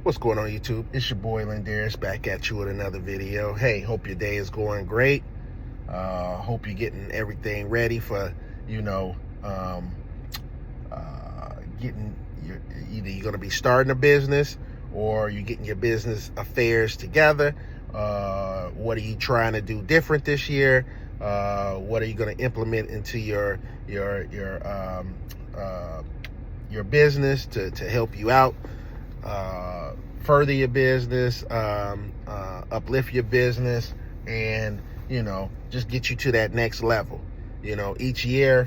What's going on, YouTube? It's your boy Lendaris back at you with another video. Hey, hope your day is going great. Hope you're getting everything ready for, getting your, either you're going to be starting a business or you're getting your business affairs together. What are you trying to do different this year? What are you going to implement into your business to help you out? Further your business, uplift your business, and just get you to that next level. Each year,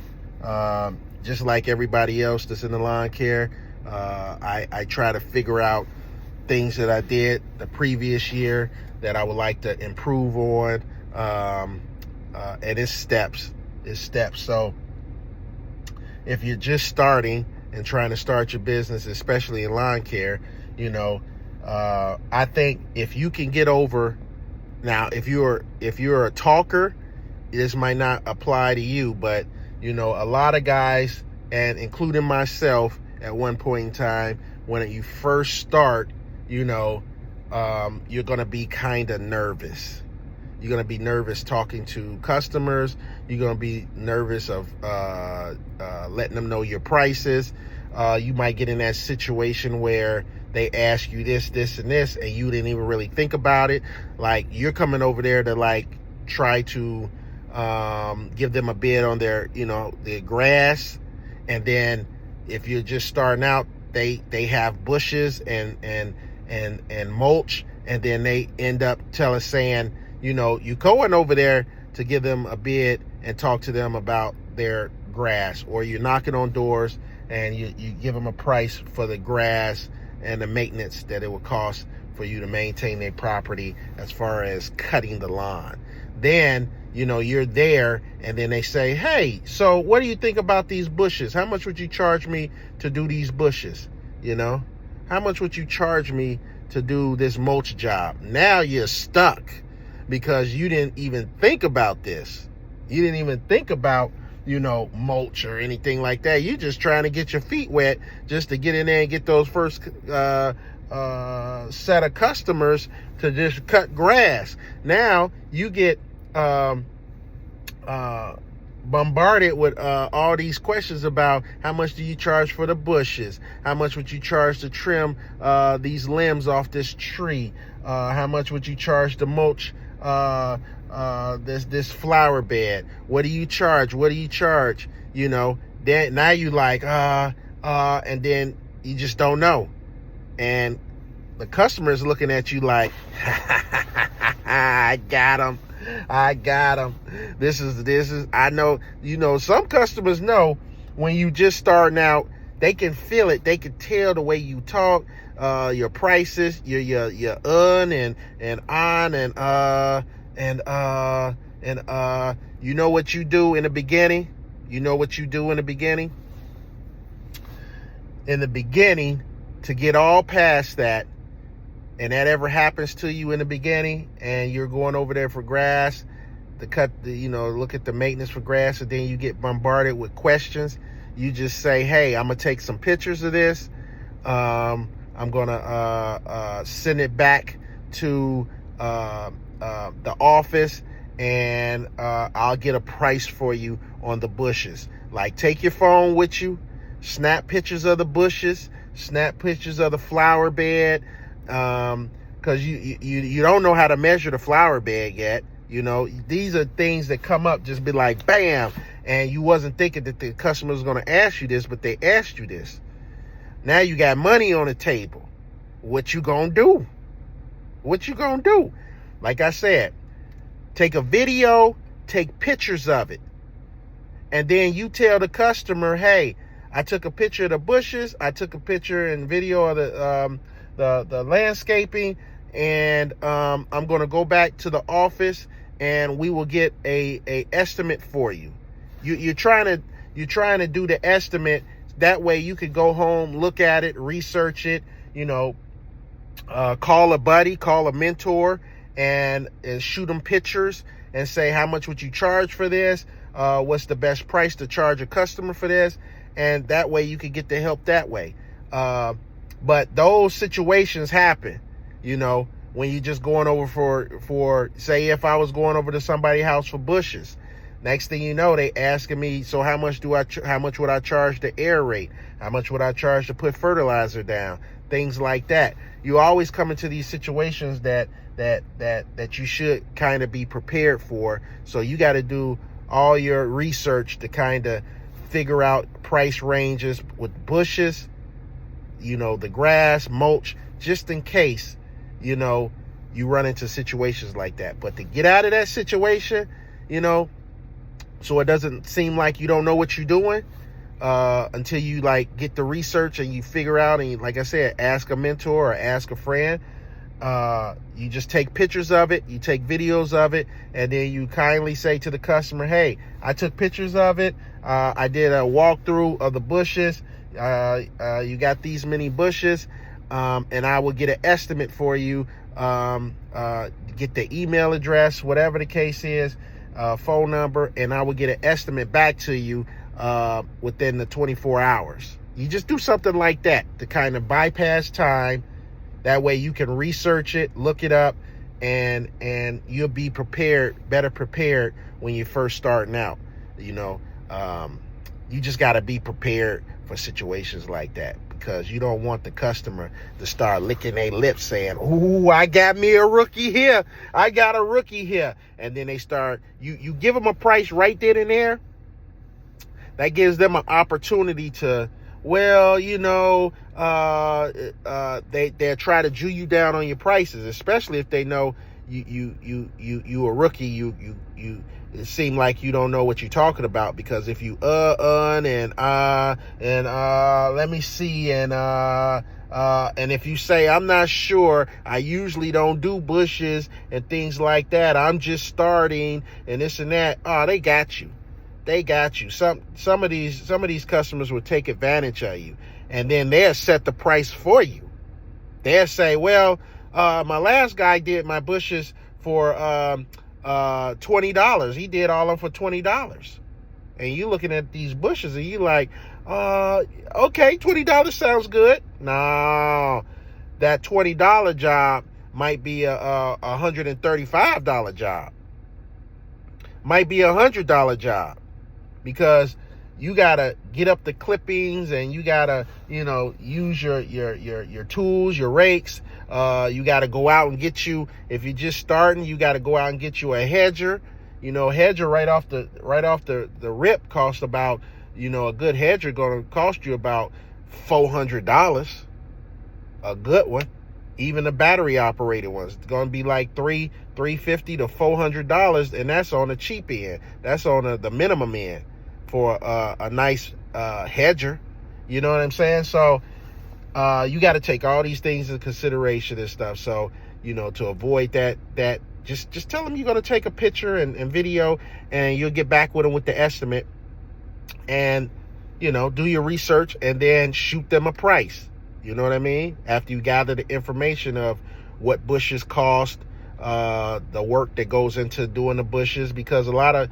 just like everybody else that's in the lawn care, I try to figure out things that I did the previous year that I would like to improve on, and it's steps. So if you're just starting and trying to start your business, especially in lawn care, I think if you can get over, now if you're a talker, this might not apply to you, but a lot of guys, and including myself at one point in time, when you first start, you're gonna be kind of nervous. You're gonna be nervous talking to customers. You're gonna be nervous of letting them know your prices. You might get in that situation where they ask you this, and this, and you didn't even really think about it. Like, you're coming over there to try to give them a bid on their grass, and then if you're just starting out, they have bushes and mulch, and then they end up saying, you going over there to give them a bid and talk to them about their grass, or you're knocking on doors and you give them a price for the grass and the maintenance that it would cost for you to maintain their property as far as cutting the lawn. Then, you're there, and then they say, hey, so what do you think about these bushes? How much would you charge me to do these bushes? How much would you charge me to do this mulch job? Now you're stuck because you didn't even think about this. You didn't even think about mulch or anything like that. You're just trying to get your feet wet just to get in there and get those first set of customers to just cut grass. Now you get bombarded with all these questions about how much do you charge for the bushes? How much would you charge to trim these limbs off this tree? How much would you charge to mulch this flower bed? What do you charge? Then now you and then you just don't know, and the customer is looking at you like, I got him. This is I know. Some customers know when you just starting out. They can feel it. They can tell the way you talk, your prices, your and on and you know what you do in the beginning. In the beginning, to get all past that, and that ever happens to you in the beginning, and you're going over there for grass to cut look at the maintenance for grass, and then you get bombarded with questions. You just say, hey, I'm gonna take some pictures of this. I'm gonna send it back to the office, and I'll get a price for you on the bushes. Like, take your phone with you, snap pictures of the bushes, snap pictures of the flower bed, because you don't know how to measure the flower bed yet. These are things that come up, just be like, bam, and you wasn't thinking that the customer was going to ask you this, but they asked you this. Now you got money on the table. What you gonna do? Like I said, take a video, take pictures of it, and then you tell the customer, hey, I took a picture of the bushes, I took a picture and video of the landscaping, and I'm going to go back to the office, and we will get a estimate for you. You're trying to do the estimate. That way you could go home, look at it, research it, call a buddy, call a mentor, and shoot them pictures and say, how much would you charge for this? What's the best price to charge a customer for this? And that way you could get the help that way. But those situations happen, you know, when you just going over for say if I was going over to somebody's house for bushes. Next thing you know, they asking me, so how much would I charge to aerate? How much would I charge to put fertilizer down? Things like that. You always come into these situations that you should kind of be prepared for. So you got to do all your research to kind of figure out price ranges with bushes, you know, the grass, mulch, just in case, you know, you run into situations like that. But to get out of that situation, you know, so it doesn't seem like you don't know what you're doing, until you like get the research and you figure out, and you, like I said, ask a mentor or ask a friend. You just take pictures of it, you take videos of it, and then you kindly say to the customer, hey, I took pictures of it. I did a walkthrough of the bushes. You got these many bushes, and I will get an estimate for you. Get the email address, whatever the case is, phone number, and I will get an estimate back to you within the 24 hours. You just do something like that to kind of bypass time. That way you can research it, look it up, and you'll be better prepared when you're first starting out. You know, you just got to be prepared for situations like that, because you don't want the customer to start licking their lips saying, ooh, I got me a rookie here. I got a rookie here. And then they start, you give them a price right then and there. That gives them an opportunity to, well, you know, they'll try to Jew you down on your prices, especially if they know you a rookie. It seem like you don't know what you're talking about, because if you let me see, and if you say, I'm not sure, I usually don't do bushes and things like that, I'm just starting and this and that, they got you. They got you. Some of these customers will take advantage of you, and then they'll set the price for you. They'll say, well, my last guy did my bushes for $20. He did all of them for $20. And you looking at these bushes and you like, okay, $20 sounds good. No, that $20 job might be a $135 job. Might be a $100 job. Because you gotta get up the clippings, and you gotta, you know, use your tools, your rakes. You gotta go out and get you, if you're just starting, you gotta go out and get you a hedger. You know, hedger right off the rip costs about, you know, a good hedger gonna cost you about $400. A good one. Even the battery operated ones, it's gonna be like $350 to $400, and that's on the cheap end. That's on the minimum end for a nice hedger. You know what I'm saying? So you got to take all these things into consideration and stuff. So, you know, to avoid that just tell them you're going to take a picture and video, and you'll get back with them with the estimate, and, you know, do your research and then shoot them a price. You know what I mean? After you gather the information of what bushes cost, the work that goes into doing the bushes, because a lot of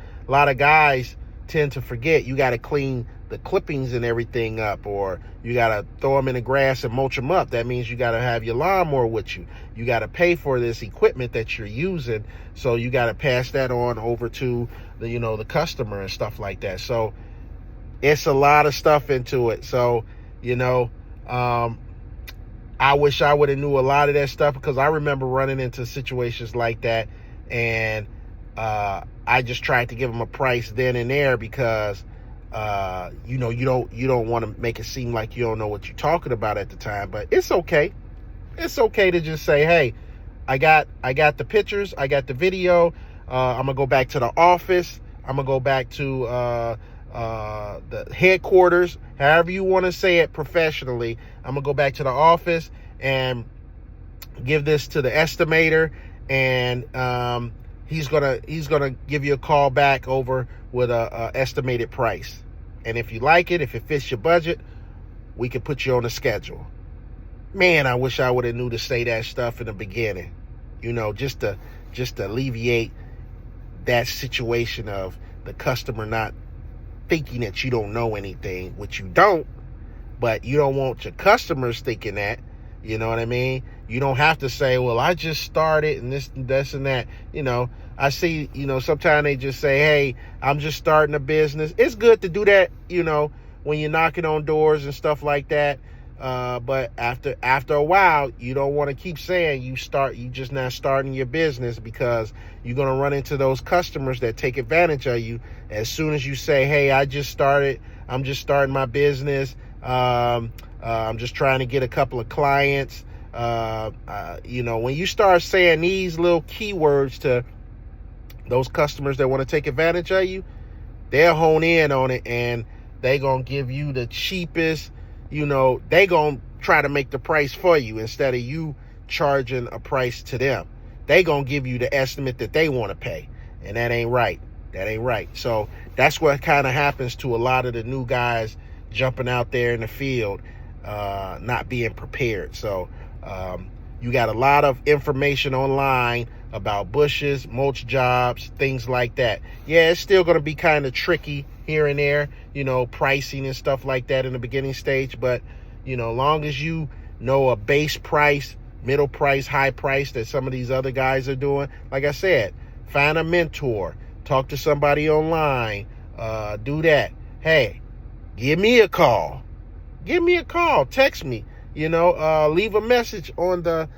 guys tend to forget you got to clean the clippings and everything up, or you got to throw them in the grass and mulch them up. That means you got to have your lawnmower with you. You got to pay for this equipment that you're using, so you got to pass that on over to the, you know, the customer and stuff like that. So it's a lot of stuff into it. So, you know, I wish I would have knew a lot of that stuff, because I remember running into situations like that, and I just tried to give them a price then and there, because you know, you don't want to make it seem like you don't know what you're talking about at the time. But it's okay. It's okay to just say, hey, I got the pictures, I got the video. I'm gonna go back to the office. I'm gonna go back to the headquarters, however you want to say it professionally. I'm gonna go back to the office and give this to the estimator, and he's gonna give you a call back over with a estimated price. And if you like it, if it fits your budget, we can put you on the schedule. Man, I wish I would have knew to say that stuff in the beginning, you know, just to alleviate that situation of the customer not thinking that you don't know anything, which you don't, but you don't want your customers thinking that. You know what I mean? You don't have to say, well, I just started and this and that. You know, I see, you know, sometimes they just say, hey, I'm just starting a business. It's good to do that, you know, when you're knocking on doors and stuff like that. But after a while, you don't want to keep saying you just now starting your business, because you're going to run into those customers that take advantage of you. As soon as you say, hey, I'm just starting my business. I'm just trying to get a couple of clients. You know, when you start saying these little keywords to those customers that want to take advantage of you, they'll hone in on it, and they going to give you the cheapest. You know, they going to try to make the price for you instead of you charging a price to them. They going to give you the estimate that they want to pay, and that ain't right. That ain't right. So that's what kind of happens to a lot of the new guys jumping out there in the field, not being prepared. So you got a lot of information online about bushes, mulch jobs, things like that. Yeah, it's still going to be kind of tricky here and there, you know, pricing and stuff like that in the beginning stage. But, you know, long as you know a base price, middle price, high price that some of these other guys are doing, like I said, find a mentor, talk to somebody online, do that. Hey, give me a call. Give me a call. Text me. You know, leave a message on the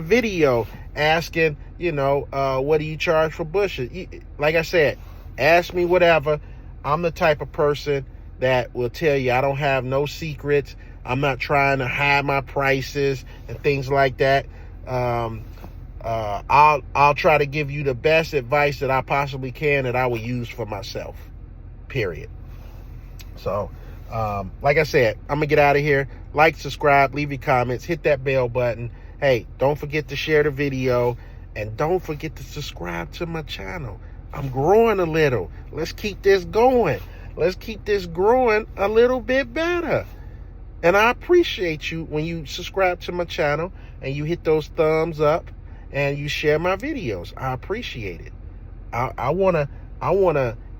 video asking, you know, what do you charge for bushes? Like I said, ask me whatever. I'm the type of person that will tell you I don't have no secrets. I'm not trying to hide my prices and things like that. I'll try to give you the best advice that I possibly can that I will use for myself. Period. So, like I said, I'm gonna get out of here. Like, subscribe, leave your comments, hit that bell button. Hey, don't forget to share the video, and don't forget to subscribe to my channel. I'm growing a little. Let's keep this going. Let's keep this growing a little bit better. And I appreciate you when you subscribe to my channel and you hit those thumbs up and you share my videos. I appreciate it. I wanna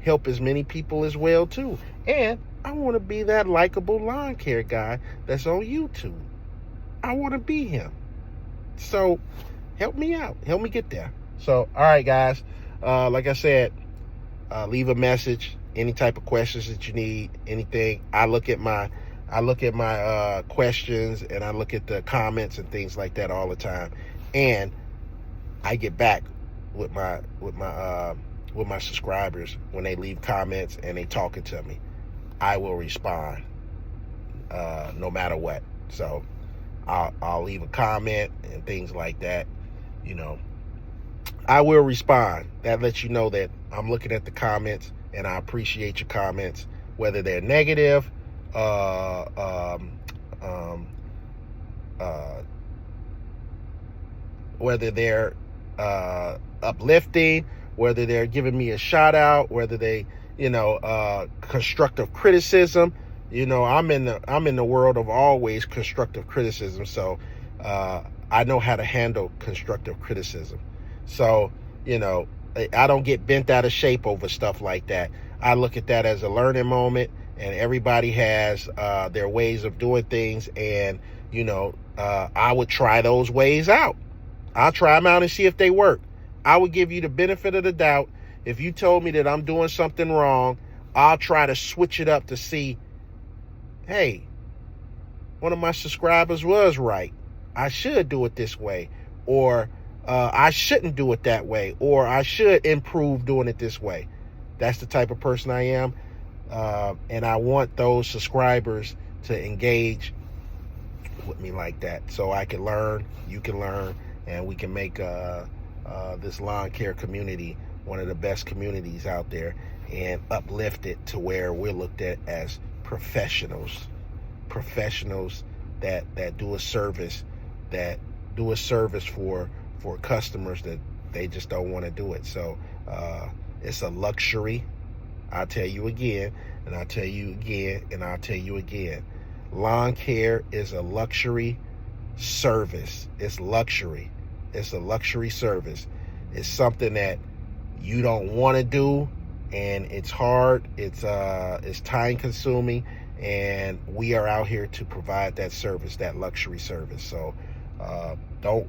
help as many people as well too. And I want to be that likable lawn care guy that's on YouTube. I want to be him. So help me out. Help me get there. So, all right, guys. Like I said, leave a message. Any type of questions that you need, anything. I look at my questions, and I look at the comments and things like that all the time. And I get back with my subscribers when they leave comments and they talking to me. I will respond no matter what. So I'll leave a comment and things like that. You know, I will respond. That lets you know that I'm looking at the comments, and I appreciate your comments, whether they're negative, whether they're uplifting, whether they're giving me a shout out, whether they, you know, constructive criticism. You know, I'm in the world of always constructive criticism. So I know how to handle constructive criticism. So, you know, I don't get bent out of shape over stuff like that. I look at that as a learning moment, and everybody has their ways of doing things. And, you know, I would try those ways out. I'll try them out and see if they work. I would give you the benefit of the doubt. If you told me that I'm doing something wrong, I'll try to switch it up to see, hey, one of my subscribers was right. I should do it this way. Or I shouldn't do it that way. Or I should improve doing it this way. That's the type of person I am. And I want those subscribers to engage with me like that, so I can learn, you can learn, and we can make this lawn care community one of the best communities out there, and uplift it to where we're looked at as professionals that do a service for customers that they just don't want to do it. So it's a luxury. I'll tell you again, and I'll tell you again, and I'll tell you again. Lawn care is a luxury service. It's luxury. It's a luxury service. It's something that you don't want to do, and it's hard. It's time consuming, and we are out here to provide that service, that luxury service. So don't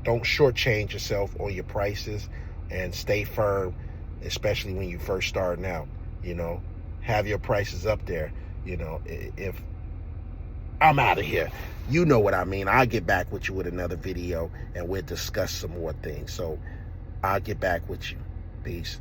shortchange yourself on your prices, and stay firm, especially when you're first starting out. You know, have your prices up there. You know, if I'm out of here, you know what I mean. I'll get back with you with another video, and we'll discuss some more things. So I'll get back with you. Peace.